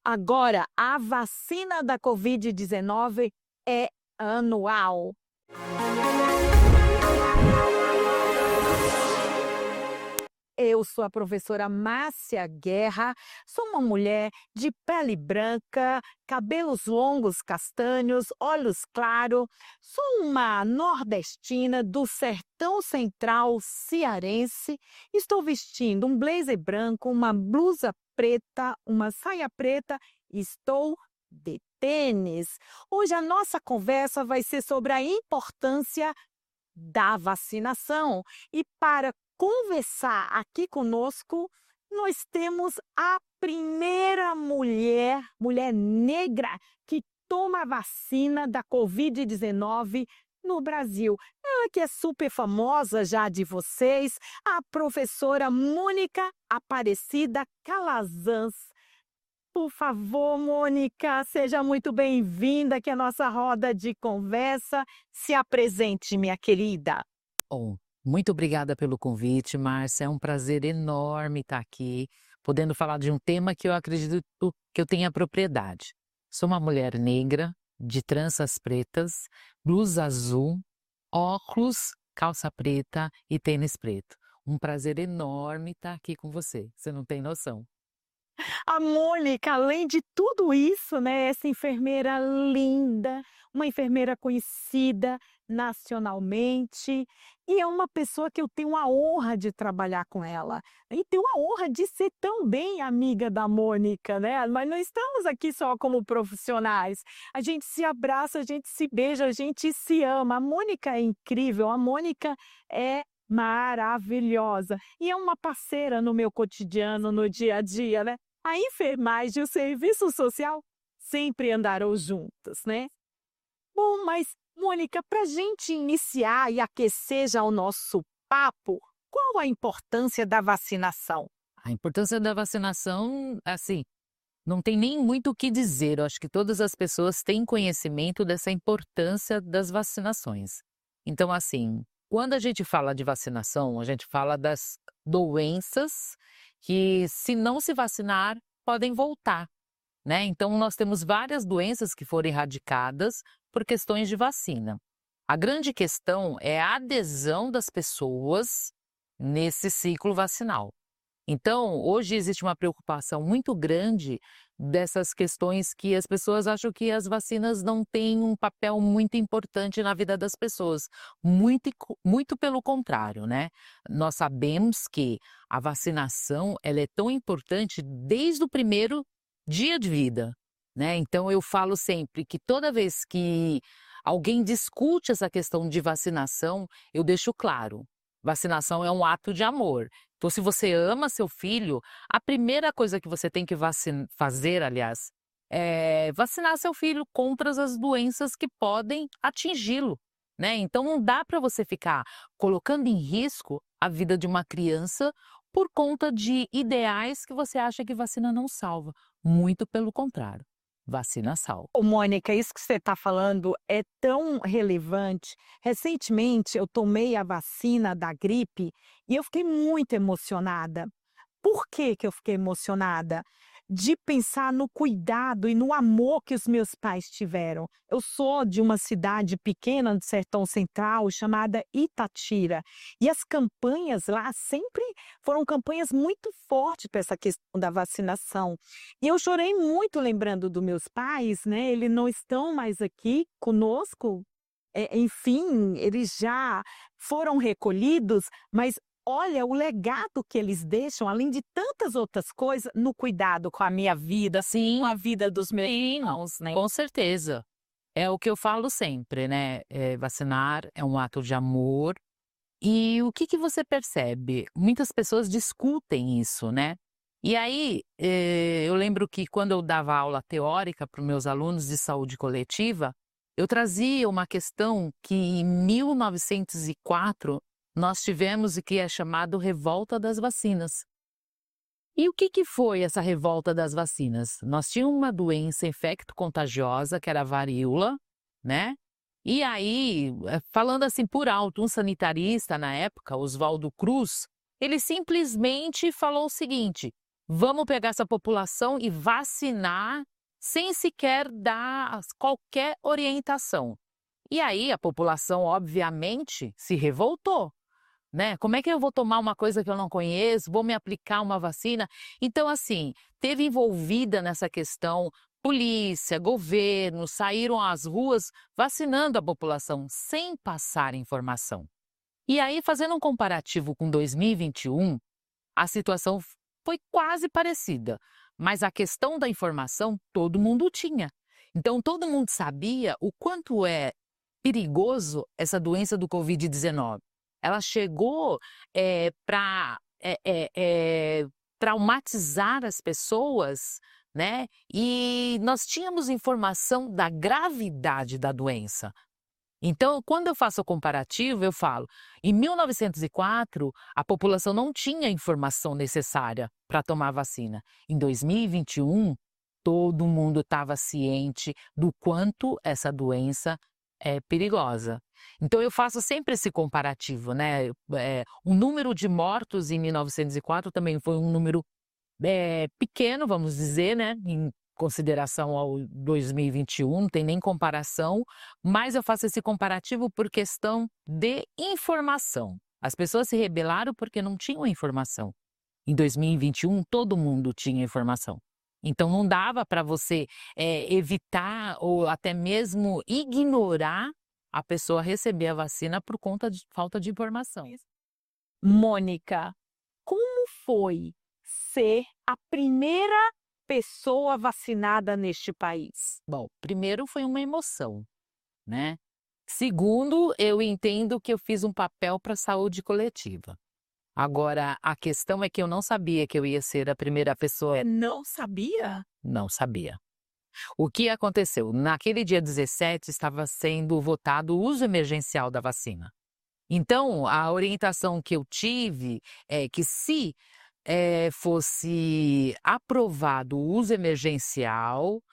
Agora, a vacina da Covid-19 é anual. Eu sou a professora Márcia Guerra, sou uma mulher de pele branca, cabelos longos castanhos, olhos claros, sou uma nordestina do sertão central cearense, estou vestindo um blazer branco, uma blusa preta, uma saia preta, e estou de tênis. Hoje a nossa conversa vai ser sobre a importância da vacinação. E para conversar aqui conosco, nós temos a primeira mulher negra que toma a vacina da Covid-19 no Brasil. Ela que é super famosa já de vocês, a professora Mônica Aparecida Calazans. Por favor, Mônica, seja muito bem-vinda aqui à nossa roda de conversa. Se apresente, minha querida. Bom, muito obrigada pelo convite, Márcia. É um prazer enorme estar aqui, podendo falar de um tema que eu acredito que eu tenha propriedade. Sou uma mulher negra, de tranças pretas, blusa azul, óculos, calça preta e tênis preto. Um prazer enorme estar aqui com você não tem noção. A Mônica, além de tudo isso, né, essa enfermeira linda, uma enfermeira conhecida nacionalmente, e é uma pessoa que eu tenho a honra de trabalhar com ela. E tenho a honra de ser também amiga da Mônica, né? Mas não estamos aqui só como profissionais. A gente se abraça, a gente se beija, a gente se ama. A Mônica é incrível, a Mônica é maravilhosa e é uma parceira no meu cotidiano, no dia a dia, né? A enfermagem e o serviço social sempre andaram juntos, né? Bom, mas, Mônica, para a gente iniciar e aquecer já o nosso papo, qual a importância da vacinação? A importância da vacinação, assim, não tem nem muito o que dizer. Eu acho que todas as pessoas têm conhecimento dessa importância das vacinações. Então, assim, quando a gente fala de vacinação, a gente fala das doenças que, se não se vacinar, podem voltar, né? Então, nós temos várias doenças que foram erradicadas por questões de vacina. A grande questão é a adesão das pessoas nesse ciclo vacinal. Então, hoje existe uma preocupação muito grande dessas questões que as pessoas acham que as vacinas não têm um papel muito importante na vida das pessoas. Muito pelo contrário, né? Nós sabemos que a vacinação ela é tão importante desde o primeiro dia de vida, né? Então, eu falo sempre que toda vez que alguém discute essa questão de vacinação, eu deixo claro, vacinação é um ato de amor. Então, se você ama seu filho, a primeira coisa que você tem que fazer, aliás, é vacinar seu filho contra as doenças que podem atingi-lo, né? Então, não dá para você ficar colocando em risco a vida de uma criança por conta de ideais que você acha que vacina não salva. Muito pelo contrário, vacina salva. Ô, Mônica, isso que você está falando é tão relevante. Recentemente, eu tomei a vacina da gripe e eu fiquei muito emocionada. Por que que eu fiquei emocionada? De pensar no cuidado e no amor que os meus pais tiveram. Eu sou de uma cidade pequena do Sertão Central chamada Itatira, e as campanhas lá sempre foram campanhas muito fortes para essa questão da vacinação. E eu chorei muito lembrando dos meus pais, né? Eles não estão mais aqui conosco. Enfim, eles já foram recolhidos, mas olha o legado que eles deixam, além de tantas outras coisas, no cuidado com a minha vida, Sim, com a vida dos meus sim, irmãos, né? com certeza. É o que eu falo sempre, né? Vacinar é um ato de amor. E o que você percebe? Muitas pessoas discutem isso, né? E aí, eu lembro que quando eu dava aula teórica para os meus alunos de saúde coletiva, eu trazia uma questão que em 1904 nós tivemos e que é chamado Revolta das Vacinas. E o que foi essa revolta das vacinas? Nós tínhamos uma doença infecto-contagiosa, que era a varíola, né? E aí, falando assim por alto, um sanitarista na época, Oswaldo Cruz, ele simplesmente falou o seguinte: vamos pegar essa população e vacinar sem sequer dar qualquer orientação. E aí a população, obviamente, se revoltou, né? Como é que eu vou tomar uma coisa que eu não conheço, vou me aplicar uma vacina? Então, assim, teve envolvida nessa questão polícia, governo, saíram às ruas vacinando a população sem passar informação. E aí, fazendo um comparativo com 2021, a situação foi quase parecida, mas a questão da informação todo mundo tinha. Então, todo mundo sabia o quanto é perigoso essa doença do Covid-19. Ela chegou para traumatizar as pessoas, né? E nós tínhamos informação da gravidade da doença. Então, quando eu faço o comparativo, eu falo, em 1904, a população não tinha a informação necessária para tomar a vacina. Em 2021, todo mundo estava ciente do quanto essa doença é perigosa. Então, eu faço sempre esse comparativo, né? O número de mortos em 1904 também foi um número pequeno, vamos dizer, né? Em consideração ao 2021, não tem nem comparação, mas eu faço esse comparativo por questão de informação. As pessoas se rebelaram porque não tinham informação. Em 2021, todo mundo tinha informação. Então, não dava para você evitar ou até mesmo ignorar a pessoa receber a vacina por conta de falta de informação. Mônica, como foi ser a primeira pessoa vacinada neste país? Bom, primeiro foi uma emoção, né? Segundo, eu entendo que eu fiz um papel para a saúde coletiva. Agora, a questão é que eu não sabia que eu ia ser a primeira pessoa. Não sabia? Não sabia. O que aconteceu? Naquele dia 17 estava sendo votado o uso emergencial da vacina. Então, a orientação que eu tive é que se fosse aprovado o uso emergencial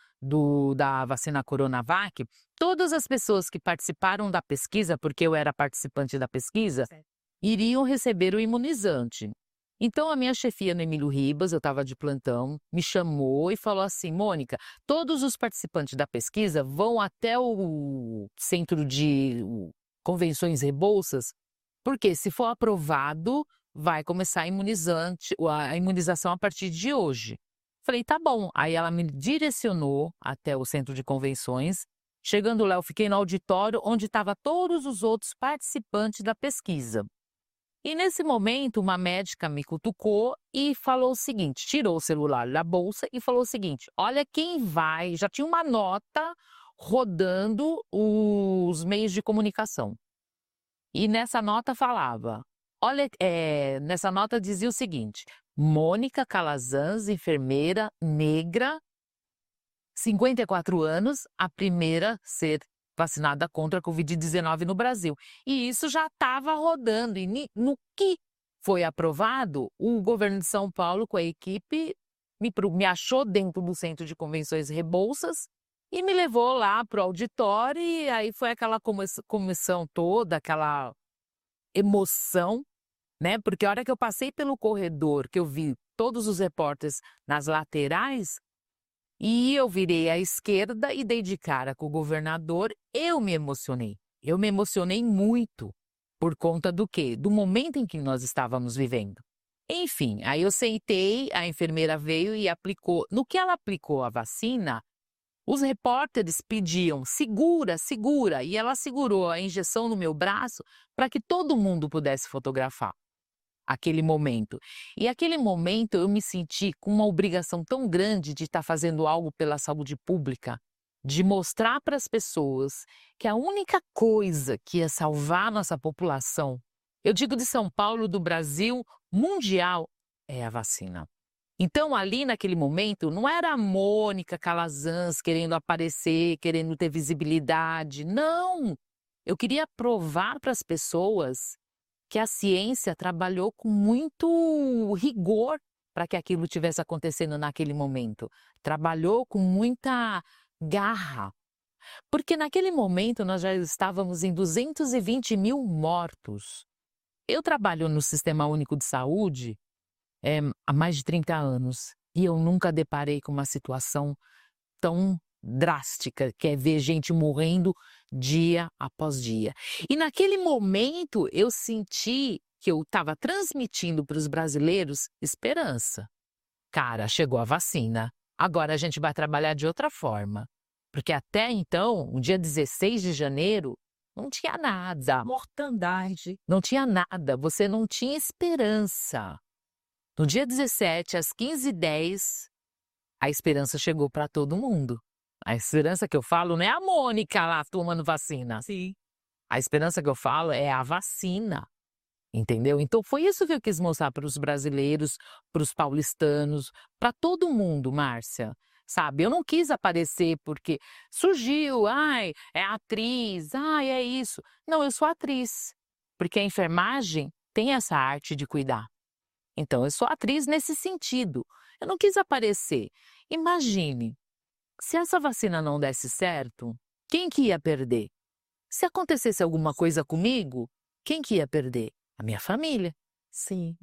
da vacina Coronavac, todas as pessoas que participaram da pesquisa, porque eu era participante da pesquisa, Certo. iriam receber o imunizante. Então, a minha chefia no Emílio Ribas, eu estava de plantão, me chamou e falou assim: Mônica, todos os participantes da pesquisa vão até o centro de convenções Rebouças, porque se for aprovado, vai começar a imunização a partir de hoje. Falei, tá bom. Aí ela me direcionou até o centro de convenções. Chegando lá, eu fiquei no auditório onde estavam todos os outros participantes da pesquisa. E nesse momento, uma médica me cutucou e falou o seguinte, tirou o celular da bolsa e falou o seguinte: olha quem vai, já tinha uma nota rodando os meios de comunicação. E nessa nota falava, nessa nota dizia o seguinte: Mônica Calazans, enfermeira negra, 54 anos, a primeira a ser vacinada contra a Covid-19 no Brasil. E isso já estava rodando. E no que foi aprovado, o governo de São Paulo, com a equipe, me achou dentro do Centro de Convenções Rebouças e me levou lá para o auditório. E aí foi aquela comissão toda, aquela emoção, né? Porque a hora que eu passei pelo corredor, que eu vi todos os repórteres nas laterais, e eu virei à esquerda e dei de cara com o governador, eu me emocionei. Eu me emocionei muito por conta do quê? Do momento em que nós estávamos vivendo. Enfim, aí eu sentei, a enfermeira veio e aplicou. No que ela aplicou a vacina, os repórteres pediam, segura, segura, e ela segurou a injeção no meu braço para que todo mundo pudesse fotografar aquele momento. E aquele momento eu me senti com uma obrigação tão grande de estar fazendo algo pela saúde pública, de mostrar para as pessoas que a única coisa que ia salvar a nossa população, eu digo de São Paulo, do Brasil, mundial, é a vacina. Então, ali naquele momento, não era a Mônica Calazans querendo aparecer, querendo ter visibilidade. Não! Eu queria provar para as pessoas que a ciência trabalhou com muito rigor para que aquilo tivesse acontecendo naquele momento. Trabalhou com muita garra. Porque naquele momento nós já estávamos em 220 mil mortos. Eu trabalho no Sistema Único de Saúde há mais de 30 anos e eu nunca deparei com uma situação tão drástica, que é ver gente morrendo dia após dia. E naquele momento eu senti que eu estava transmitindo para os brasileiros esperança. Cara, chegou a vacina, agora a gente vai trabalhar de outra forma. Porque até então, o dia 16 de janeiro, não tinha nada. Mortandade. Não tinha nada, você não tinha esperança. No dia 17, às 15h10, a esperança chegou para todo mundo. A esperança que eu falo não é a Mônica lá tomando vacina. Sim. A esperança que eu falo é a vacina, entendeu? Então foi isso que eu quis mostrar para os brasileiros, para os paulistanos, para todo mundo, Márcia. Sabe, eu não quis aparecer porque surgiu, ai, é atriz, ai, é isso. Não, eu sou atriz, porque a enfermagem tem essa arte de cuidar. Então, eu sou atriz nesse sentido. Eu não quis aparecer. Imagine, se essa vacina não desse certo, quem que ia perder? Se acontecesse alguma coisa comigo, quem que ia perder? A minha família. Sim.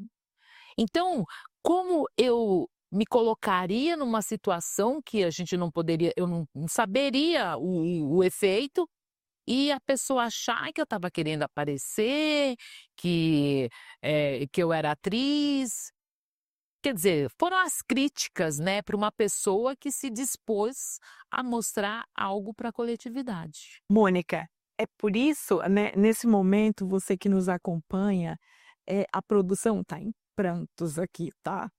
Então, como eu me colocaria numa situação que a gente não poderia, eu não saberia o efeito, e a pessoa achar que eu estava querendo aparecer, que eu era atriz. Quer dizer, foram as críticas, né, para uma pessoa que se dispôs a mostrar algo para a coletividade. Mônica, é por isso, né, nesse momento, você que nos acompanha, a produção está em prantos aqui, tá?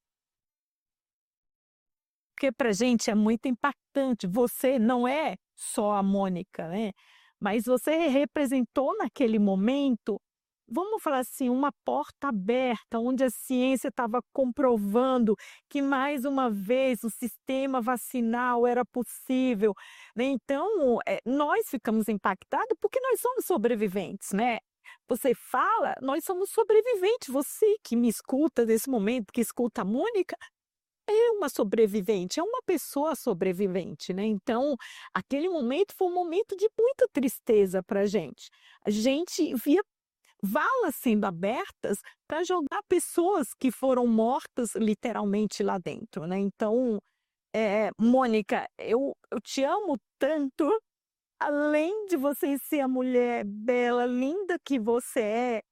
Porque pra gente é muito impactante, você não é só a Mônica, né, mas você representou naquele momento, vamos falar assim, uma porta aberta, onde a ciência estava comprovando que mais uma vez o sistema vacinal era possível, né, então, nós ficamos impactados porque nós somos sobreviventes, né. Você fala, nós somos sobreviventes, você que me escuta nesse momento, que escuta a Mônica, é uma sobrevivente, é uma pessoa sobrevivente, né, então, aquele momento foi um momento de muita tristeza pra gente. A gente via valas sendo abertas para jogar pessoas que foram mortas literalmente lá dentro, né, então, Mônica, eu te amo tanto, além de você ser a mulher bela, linda que você é,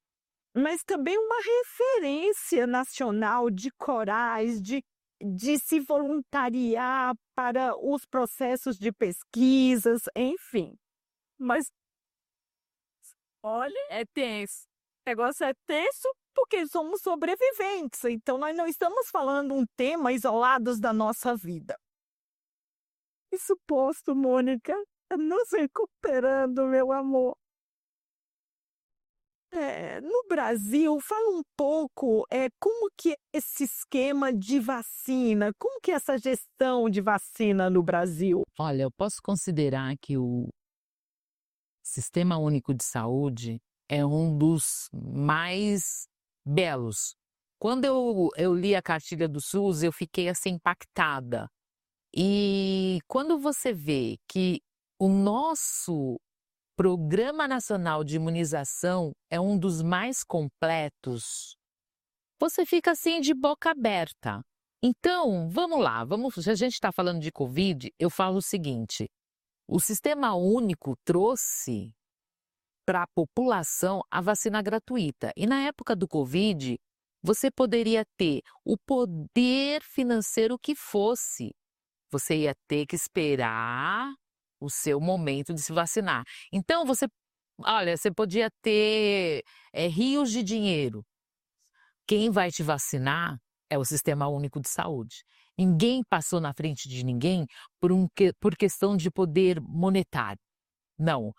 mas também uma referência nacional de coragem, de se voluntariar para os processos de pesquisas, enfim. Mas, olha, é tenso. O negócio é tenso porque somos sobreviventes, então nós não estamos falando um tema isolados da nossa vida. Isso posto, Mônica, nos recuperando, meu amor. No Brasil, fala um pouco, como que é esse esquema de vacina, como que é essa gestão de vacina no Brasil? Olha, eu posso considerar que o Sistema Único de Saúde é um dos mais belos. Quando eu li a cartilha do SUS, eu fiquei assim impactada. E quando você vê que o nosso Programa Nacional de Imunização é um dos mais completos, você fica assim de boca aberta. Então, vamos lá, se a gente está falando de Covid, eu falo o seguinte: o Sistema Único trouxe para a população a vacina gratuita. E na época do Covid, você poderia ter o poder financeiro que fosse. Você ia ter que esperar o seu momento de se vacinar. Então, você podia ter rios de dinheiro. Quem vai te vacinar é o Sistema Único de Saúde. Ninguém passou na frente de ninguém por questão de poder monetário. Não.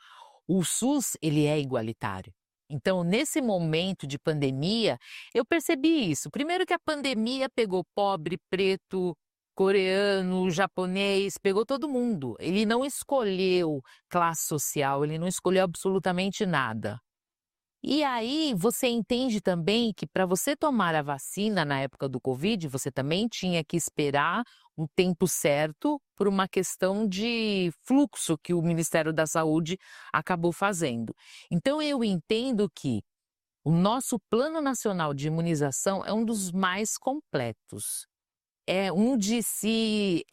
O SUS, ele é igualitário. Então, nesse momento de pandemia, eu percebi isso. Primeiro que a pandemia pegou pobre, preto, coreano, japonês, pegou todo mundo. Ele não escolheu classe social, ele não escolheu absolutamente nada. E aí você entende também que para você tomar a vacina na época do Covid, você também tinha que esperar um tempo certo por uma questão de fluxo que o Ministério da Saúde acabou fazendo. Então eu entendo que O nosso Plano Nacional de Imunização é um dos mais completos. É um de se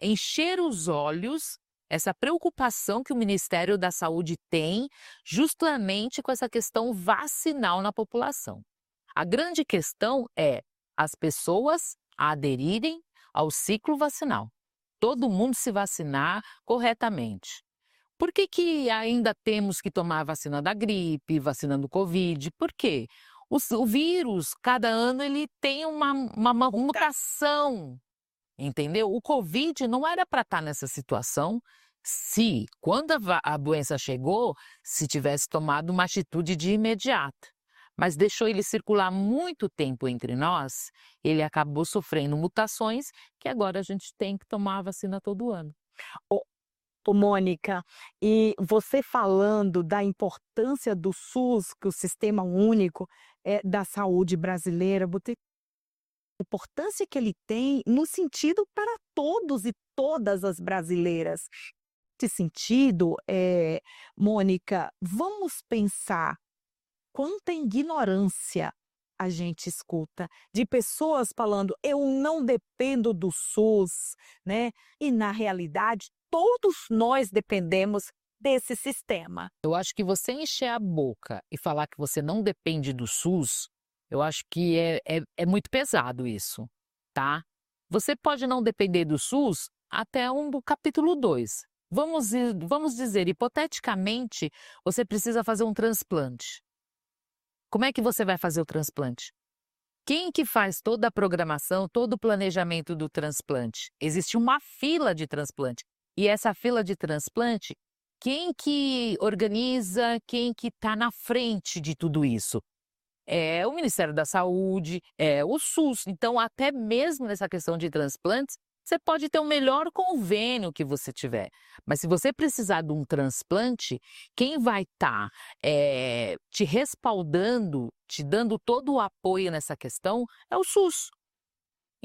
encher os olhos, essa preocupação que o Ministério da Saúde tem justamente com essa questão vacinal na população. A grande questão é as pessoas aderirem ao ciclo vacinal. Todo mundo se vacinar corretamente. Por que ainda temos que tomar a vacina da gripe, vacina do Covid? Por quê? O vírus, cada ano, ele tem uma mutação, entendeu? O Covid não era para estar nessa situação se, quando a doença chegou, se tivesse tomado uma atitude de imediata. Mas deixou ele circular muito tempo entre nós, ele acabou sofrendo mutações que agora a gente tem que tomar a vacina todo ano. Ô, Mônica, e você falando da importância do SUS, que o Sistema Único da Saúde brasileira, a importância que ele tem no sentido para todos e todas as brasileiras. Nesse sentido, Mônica, vamos pensar quanta ignorância a gente escuta de pessoas falando: eu não dependo do SUS, né? E na realidade, todos nós dependemos desse sistema. Eu acho que você encher a boca e falar que você não depende do SUS, eu acho que é muito pesado isso, tá? Você pode não depender do SUS até do capítulo 2. Vamos dizer, hipoteticamente, você precisa fazer um transplante. Como é que você vai fazer o transplante? Quem que faz toda a programação, todo o planejamento do transplante? Existe uma fila de transplante. E essa fila de transplante, quem que organiza, quem que está na frente de tudo isso? É o Ministério da Saúde, é o SUS. Então, até mesmo nessa questão de transplantes, você pode ter o melhor convênio que você tiver. Mas se você precisar de um transplante, quem vai estar te respaldando, te dando todo o apoio nessa questão, é o SUS.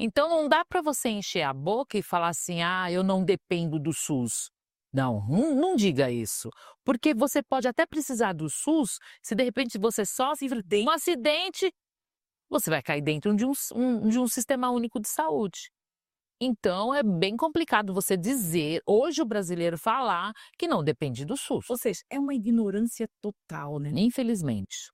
Então, não dá para você encher a boca e falar assim: ah, eu não dependo do SUS. Não diga isso, porque você pode até precisar do SUS, se de repente você sofre um acidente, você vai cair dentro de um sistema único de saúde. Então, é bem complicado você dizer, hoje o brasileiro falar que não depende do SUS, Ou seja, é uma ignorância total, né? infelizmente.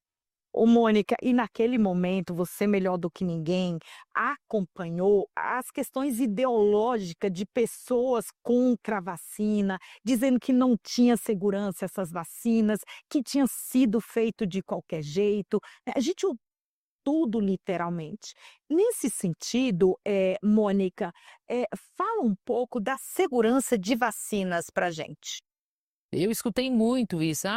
Ô, Mônica, e naquele momento você melhor do que ninguém acompanhou as questões ideológicas de pessoas contra a vacina, dizendo que não tinha segurança essas vacinas, que tinha sido feito de qualquer jeito. A gente ouviu tudo literalmente. Nesse sentido, Mônica, fala um pouco da segurança de vacinas pra gente. Eu escutei muito isso,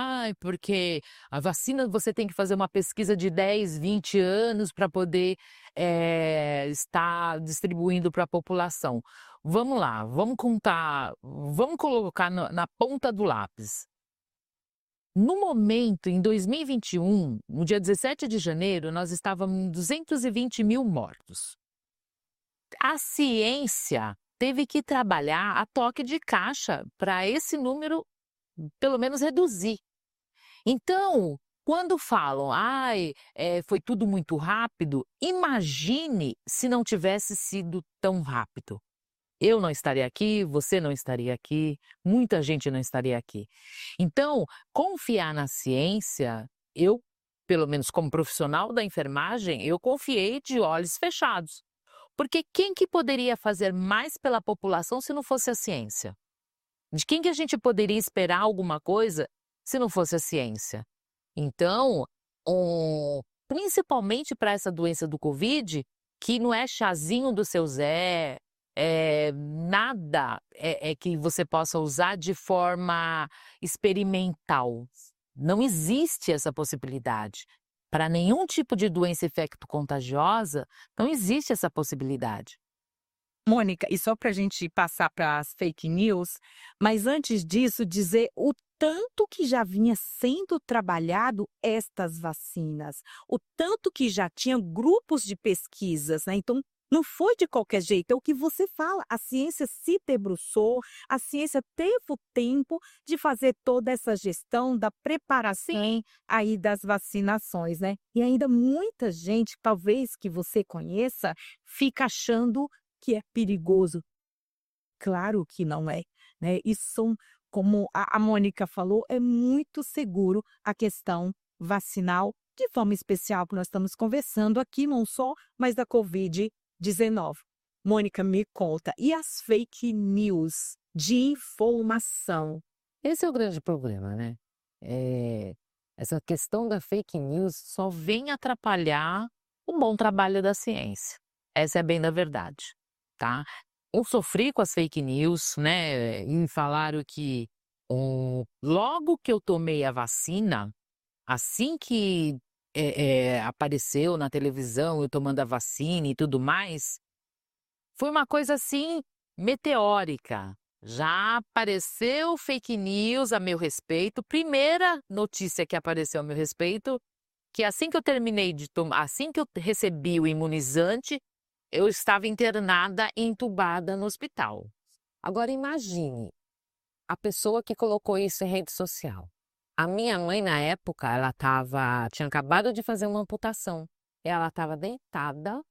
porque a vacina você tem que fazer uma pesquisa de 10, 20 anos para poder estar distribuindo para a população. Vamos lá, vamos contar, vamos colocar na ponta do lápis. No momento, em 2021, no dia 17 de janeiro, nós estávamos em 220 mil mortos. A ciência teve que trabalhar a toque de caixa para esse número pelo menos reduzir. Então, quando falam: "Ai, foi tudo muito rápido", imagine se não tivesse sido tão rápido. Eu não estaria aqui, você não estaria aqui, muita gente não estaria aqui. Então, confiar na ciência, eu, pelo menos como profissional da enfermagem, eu confiei de olhos fechados. Porque quem que poderia fazer mais pela população se não fosse a ciência? De quem que a gente poderia esperar alguma coisa se não fosse a ciência? Então, principalmente para essa doença do Covid, que não é chazinho do seu Zé, nada que você possa usar de forma experimental. Não existe essa possibilidade. Para nenhum tipo de doença infecto-contagiosa, não existe essa possibilidade. Mônica, e só para a gente passar para as fake news, mas antes disso, dizer o tanto que já vinha sendo trabalhado estas vacinas, o tanto que já tinha grupos de pesquisas, né? Então, Não foi de qualquer jeito, é o que você fala. A ciência se debruçou, a ciência teve o tempo de fazer toda essa gestão da preparação aí das vacinações, né? E ainda muita gente, talvez que você conheça, fica achando que é perigoso. Claro que não é, né? Isso são, como a Mônica falou, é muito seguro a questão vacinal, de forma especial, que nós estamos conversando aqui, não só, mas da Covid-19. Mônica, me conta, e as fake news de informação? Esse é o grande problema, né? Eh, Essa questão da fake news só vem atrapalhar o bom trabalho da ciência. Essa é bem da verdade, tá? Eu sofri com as fake news, né, e falaram que, logo que eu tomei a vacina, assim que, apareceu na televisão eu tomando a vacina e tudo mais, foi uma coisa, assim, meteórica. Já apareceu fake news a meu respeito. Primeira notícia que apareceu a meu respeito, que assim que eu terminei de tomar, assim que eu recebi o imunizante, eu estava internada e entubada no hospital. Agora imagine, a pessoa que colocou isso em rede social. A minha mãe na época, tinha acabado de fazer uma amputação. Ela estava deitada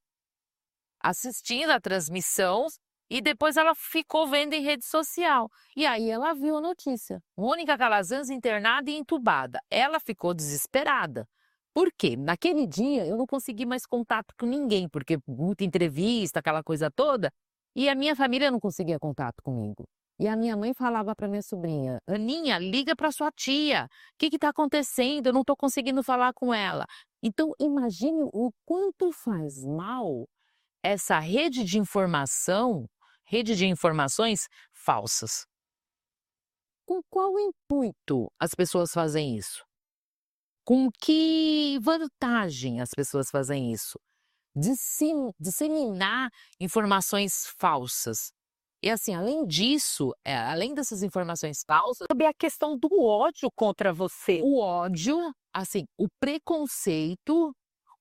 assistindo a transmissão e depois ela ficou vendo em rede social. E aí ela viu a notícia. Mônica Calazans internada e entubada. Ela ficou desesperada. Por quê? Naquele dia eu não consegui mais contato com ninguém, porque muita entrevista, aquela coisa toda, e a minha família não conseguia contato comigo. E a minha mãe falava para minha sobrinha: Aninha, liga para sua tia. O que está acontecendo? Eu não estou conseguindo falar com ela. Então, imagine o quanto faz mal essa rede de informação, rede de informações falsas. Com qual intuito as pessoas fazem isso? Com que vantagem as pessoas fazem isso? Disseminar informações falsas. E assim, além disso, além dessas informações falsas, Sobre a questão do ódio contra você. o ódio, assim, o preconceito,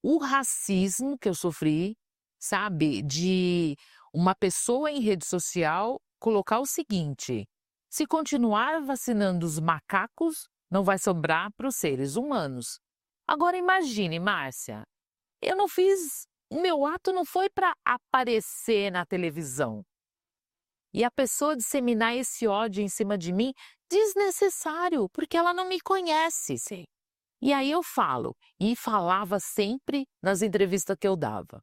o racismo que eu sofri, sabe, de uma pessoa em rede social colocar o seguinte: se continuar vacinando os macacos, não vai sobrar para os seres humanos. Agora imagine, Márcia, eu não fiz, o meu ato não foi para aparecer na televisão. E a pessoa disseminar esse ódio em cima de mim, desnecessário, porque ela não me conhece. Sim. E aí eu falo, e falava sempre nas entrevistas que eu dava.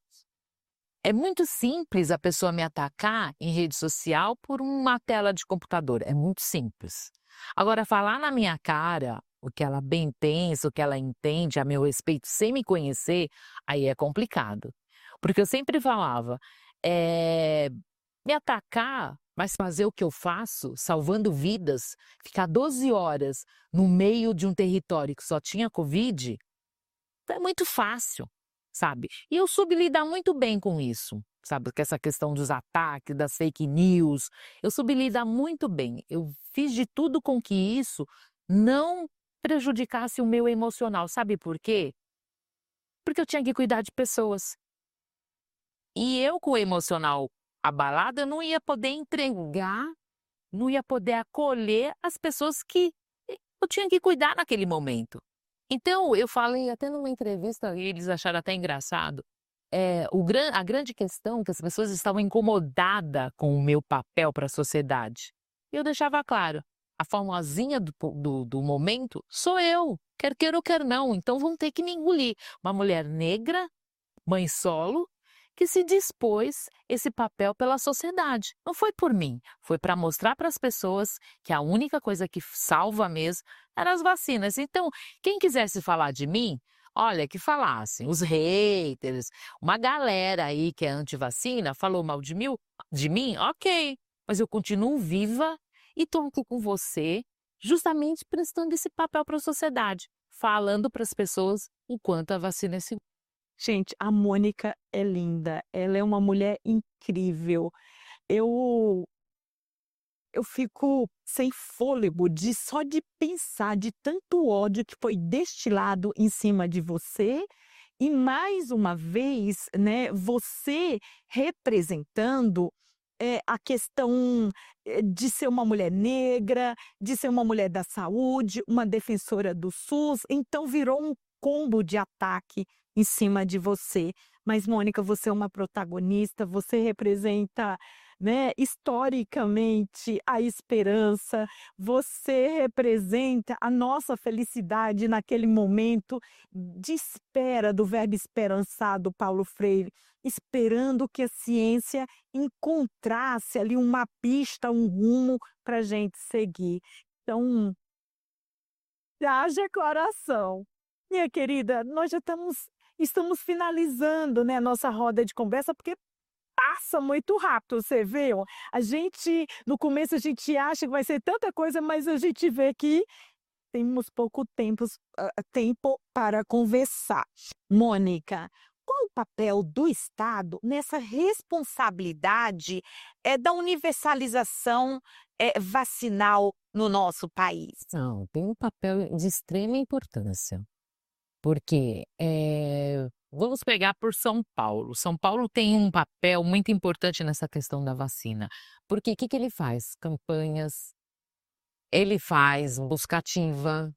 É muito simples a pessoa me atacar em rede social por uma tela de computador, é muito simples. Agora, falar na minha cara o que ela bem pensa, o que ela entende a meu respeito sem me conhecer, aí é complicado. Porque eu sempre falava, me atacar, mas fazer o que eu faço, salvando vidas, ficar 12 horas no meio de um território que só tinha Covid, é muito fácil, sabe? E eu soube lidar muito bem com isso, sabe? Com essa questão dos ataques, das fake news. Eu soube lidar muito bem. Eu fiz de tudo com que isso não prejudicasse o meu emocional. Sabe por quê? Porque eu tinha que cuidar de pessoas. E eu, com o emocional abalado, eu não ia poder entregar, não ia poder acolher as pessoas que eu tinha que cuidar naquele momento. Então, eu falei até numa entrevista, e eles acharam até engraçado, a grande questão é que as pessoas estavam incomodadas com o meu papel para a sociedade. E eu deixava claro, a famosinha do momento sou eu, quer queira ou quer não, então vão ter que me engolir. Uma mulher negra, mãe solo, que se dispôs esse papel pela sociedade. Não foi por mim, foi para mostrar para as pessoas que a única coisa que salva mesmo eram as vacinas. Então, quem quisesse falar de mim, olha, que falassem. Os haters, uma galera aí que é anti-vacina, falou mal de mim, ok. Mas eu continuo viva e estou aqui com você, justamente prestando esse papel para a sociedade, falando para as pessoas o quanto a vacina é segura. Gente, a Mônica é linda, ela é uma mulher incrível. Eu eu fico sem fôlego só de pensar de tanto ódio que foi destilado em cima de você E mais uma vez, né, você representando, a questão, de ser uma mulher negra, de ser uma mulher da saúde, uma defensora do SUS, então virou um combo de ataque em cima de você. Mas Mônica, você é uma protagonista, você representa, né, historicamente a esperança, você representa a nossa felicidade naquele momento de espera do verbo esperançar do Paulo Freire, esperando que a ciência encontrasse ali uma pista, um rumo para a gente seguir. Então, haja coração. Minha querida, nós já estamos finalizando, né, a nossa roda de conversa, porque passa muito rápido, você viu? No começo a gente acha que vai ser tanta coisa, mas a gente vê que temos pouco tempo para conversar. Mônica, qual o papel do Estado nessa responsabilidade, da universalização, vacinal no nosso país? Não, tem um papel de extrema importância, porque, vamos pegar por São Paulo. São Paulo tem um papel muito importante nessa questão da vacina, porque o que que ele faz? Campanhas, ele faz buscativa,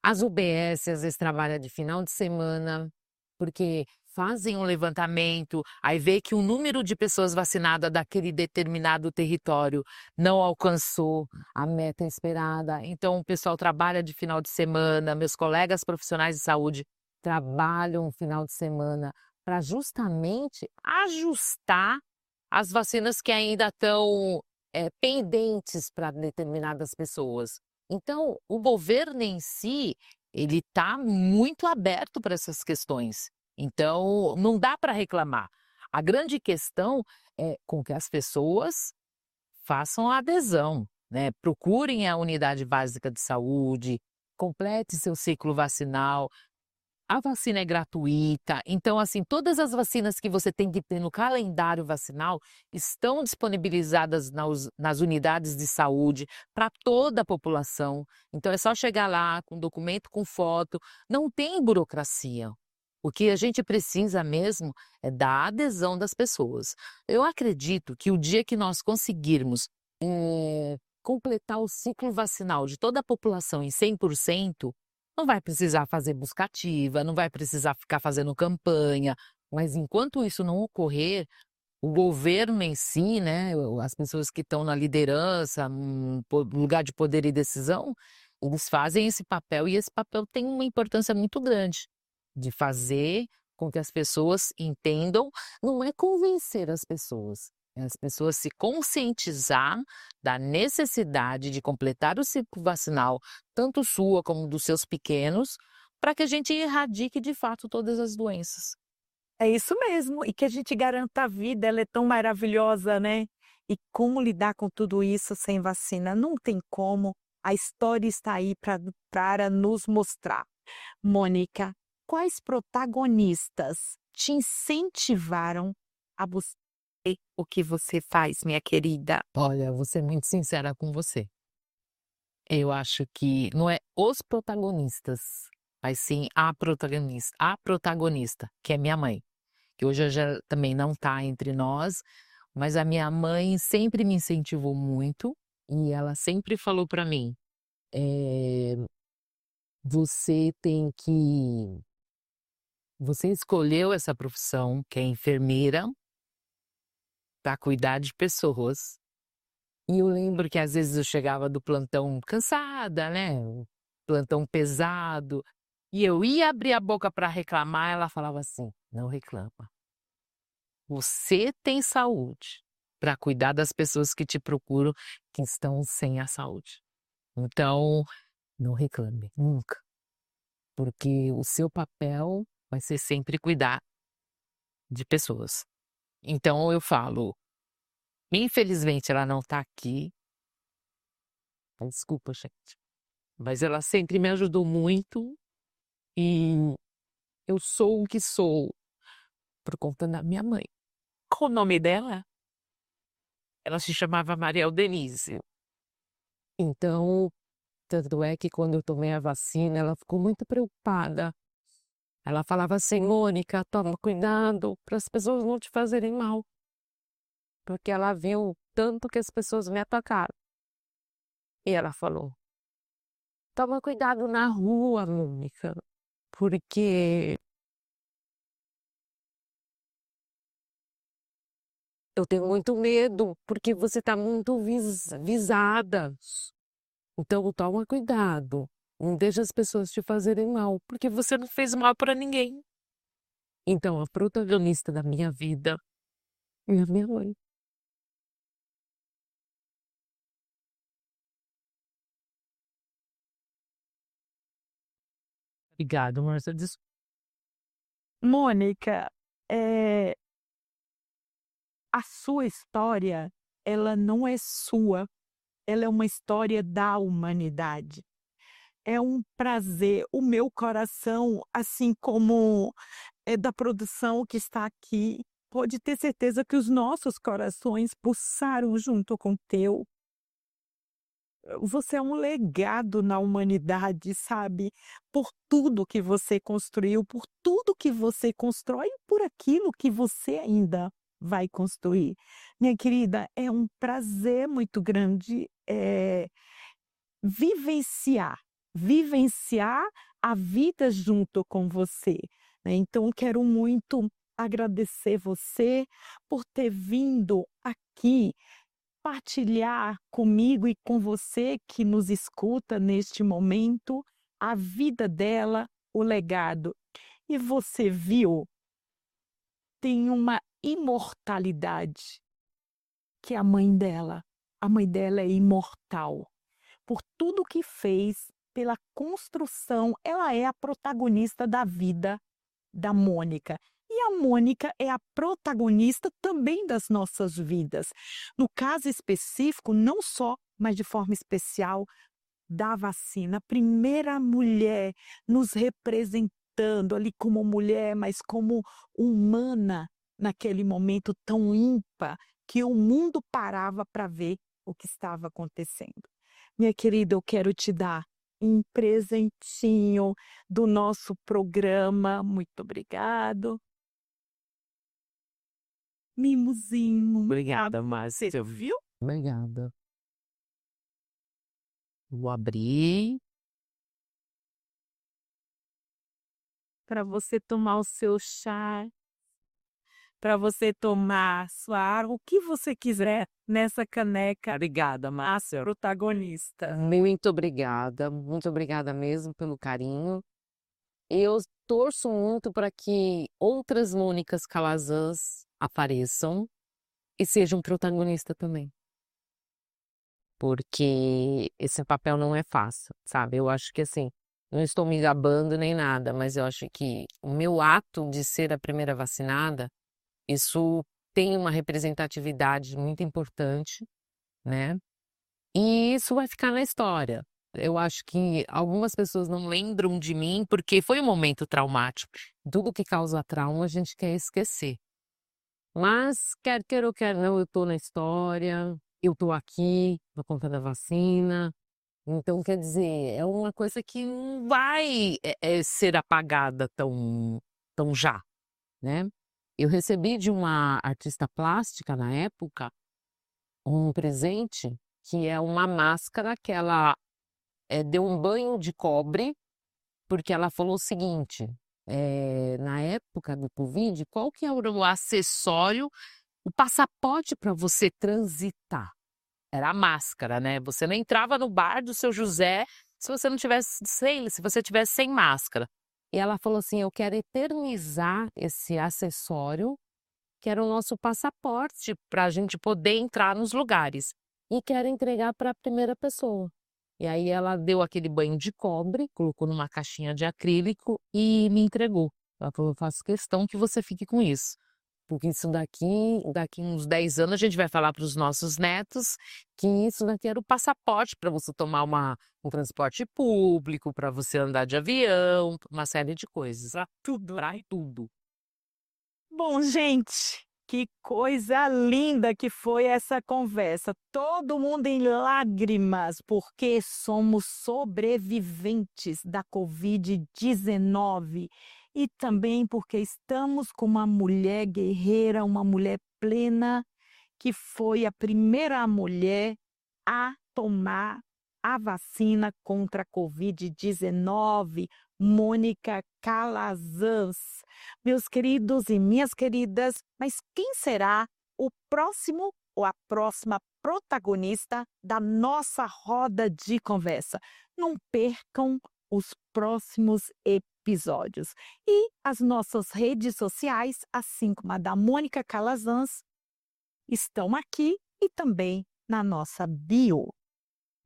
as UBS às vezes trabalha de final de semana, porque fazem um levantamento, aí vê que o número de pessoas vacinadas daquele determinado território não alcançou a meta esperada, então o pessoal trabalha de final de semana, meus colegas profissionais de saúde trabalham final de semana para justamente ajustar as vacinas que ainda estão, pendentes para determinadas pessoas. Então, o governo em si, ele está muito aberto para essas questões. Então, não dá para reclamar. A grande questão é com que as pessoas façam a adesão, né? Procurem a unidade básica de saúde, complete seu ciclo vacinal. A vacina é gratuita, então, assim, todas as vacinas que você tem que ter no calendário vacinal estão disponibilizadas nas unidades de saúde para toda a população. Então, é só chegar lá com documento, com foto, não tem burocracia. O que a gente precisa mesmo é da adesão das pessoas. Eu acredito que o dia que nós conseguirmos, completar o ciclo vacinal de toda a população em 100%, não vai precisar fazer buscativa, não vai precisar ficar fazendo campanha, mas enquanto isso não ocorrer, o governo em si, né, as pessoas que estão na liderança, lugar de poder e decisão, eles fazem esse papel e esse papel tem uma importância muito grande de fazer com que as pessoas entendam, não é convencer as pessoas, é as pessoas se conscientizar da necessidade de completar o ciclo vacinal, tanto sua como dos seus pequenos, para que a gente erradique de fato todas as doenças. É isso mesmo, e que a gente garanta a vida, ela é tão maravilhosa, né. E como lidar com tudo isso sem vacina? Não tem como, a história está aí para nos mostrar. Mônica, quais protagonistas te incentivaram a buscar o que você faz, minha querida? Olha, vou ser muito sincera com você. Eu acho que não é os protagonistas, mas sim a protagonista, que é minha mãe, que hoje já também não está entre nós, mas a minha mãe sempre me incentivou muito e ela sempre falou para mim, eh, você tem que você escolheu essa profissão, que é enfermeira, para cuidar de pessoas. E eu lembro que às vezes eu chegava do plantão cansada, né, um plantão pesado, e eu ia abrir a boca para reclamar, ela falava assim: "Não reclama, você tem saúde para cuidar das pessoas que te procuram, que estão sem a saúde. Então, não reclame, nunca, porque o seu papel vai ser sempre cuidar de pessoas". Então eu falo, infelizmente ela não está aqui, desculpa gente, mas ela sempre me ajudou muito e eu sou o que sou por conta da minha mãe. Qual o nome dela? Ela se chamava Mariel Denise. Então, tanto é que quando eu tomei a vacina, ela ficou muito preocupada. Ela falava assim: "Mônica, toma cuidado para as pessoas não te fazerem mal", porque ela viu tanto que as pessoas me atacaram. E ela falou: "Toma cuidado na rua, Mônica, porque eu tenho muito medo, porque você está muito visada. Então toma cuidado, não deixa as pessoas te fazerem mal, porque você não fez mal para ninguém". Então a protagonista da minha vida é a minha mãe. Obrigado, Marcia. Mônica, eh, a sua história, ela não é sua, ela é uma história da humanidade. É um prazer, o meu coração, assim como é da produção que está aqui, pode ter certeza que os nossos corações pulsaram junto com o teu. Você é um legado na humanidade, sabe, por tudo que você construiu, por tudo que você constrói e por aquilo que você ainda vai construir. Minha querida, é um prazer muito grande, vivenciar a vida junto com você, né. Então quero muito agradecer você por ter vindo aqui partilhar comigo e com você que nos escuta neste momento, a vida dela, o legado. E você viu, tem uma imortalidade, que é a mãe dela. A mãe dela é imortal. Por tudo que fez, pela construção, ela é a protagonista da vida da Mônica. E a Mônica é a protagonista também das nossas vidas. No caso específico, não só, mas de forma especial, da vacina. A primeira mulher nos representando ali como mulher, mas como humana, naquele momento tão ímpar, que o mundo parava para ver o que estava acontecendo. Minha querida, eu quero te dar um presentinho do nosso programa. Muito obrigado. Mimosinho. Obrigada, Márcia. Você viu? Obrigada. Vou abrir. Para você tomar o seu chá, para você tomar sua água, o que você quiser nessa caneca. Obrigada, Márcia. Protagonista. Muito obrigada mesmo pelo carinho. Eu torço muito para que outras Mônicas Calazans apareçam e sejam protagonista também. Porque esse papel não é fácil, sabe? Eu acho que assim, não estou me gabando nem nada, mas eu acho que o meu ato de ser a primeira vacinada, isso tem uma representatividade muito importante, né? E isso vai ficar na história. Eu acho que algumas pessoas não lembram de mim porque foi um momento traumático. Tudo que causa trauma a gente quer esquecer. Mas quer queira ou quer não, eu tô na história, eu tô aqui por conta da vacina. Então, quer dizer, é uma coisa que não vai ser apagada tão já, né? Eu recebi de uma artista plástica na época um presente que é uma máscara que ela deu um banho de cobre, porque ela falou o seguinte: na época do Covid, qual que era o acessório, o passaporte para você transitar? Era a máscara, né? Você não entrava no bar do seu José se você não tivesse se você tivesse sem máscara. E ela falou assim: eu quero eternizar esse acessório, que era o nosso passaporte para a gente poder entrar nos lugares. E quero entregar para a primeira pessoa. E aí ela deu aquele banho de cobre, colocou numa caixinha de acrílico e me entregou. Ela falou: eu faço questão que você fique com isso. Porque isso daqui uns 10 anos, a gente vai falar para os nossos netos que isso daqui era o passaporte para você tomar um transporte público, para você andar de avião, uma série de coisas. Tudo, tudo. Bom, gente, que coisa linda que foi essa conversa. Todo mundo em lágrimas, porque somos sobreviventes da Covid-19 e também porque estamos com uma mulher guerreira, uma mulher plena, que foi a primeira mulher a tomar a vacina contra a Covid-19, Mônica Calazans. Meus queridos e minhas queridas, mas quem será o próximo ou a próxima protagonista da nossa roda de conversa? Não percam os próximos episódios. E as nossas redes sociais, assim como a da Mônica Calazans, estão aqui e também na nossa bio.